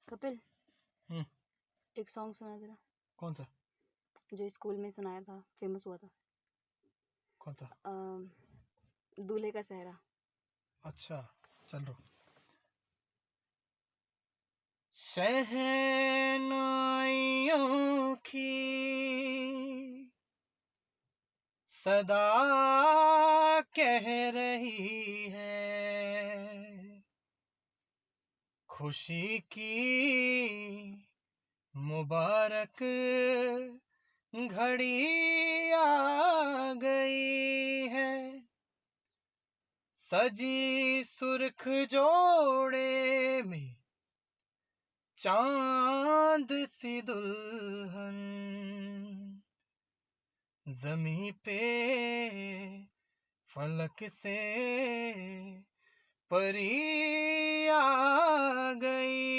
कपिल, हम्म। एक सॉन्ग सुना तेरा कौन सा? जो स्कूल में सुनाया था, फेमस हुआ था। कौन सा? दूल्हे का सेहरा। अच्छा, चल रो। शहनाइयों की सदा कह रही है, खुशी की मुबारक घड़ी आ गई है। सजी सुर्ख जोड़े में चांद सी दुल्हन, ज़मीं पे फलक से परी आ गई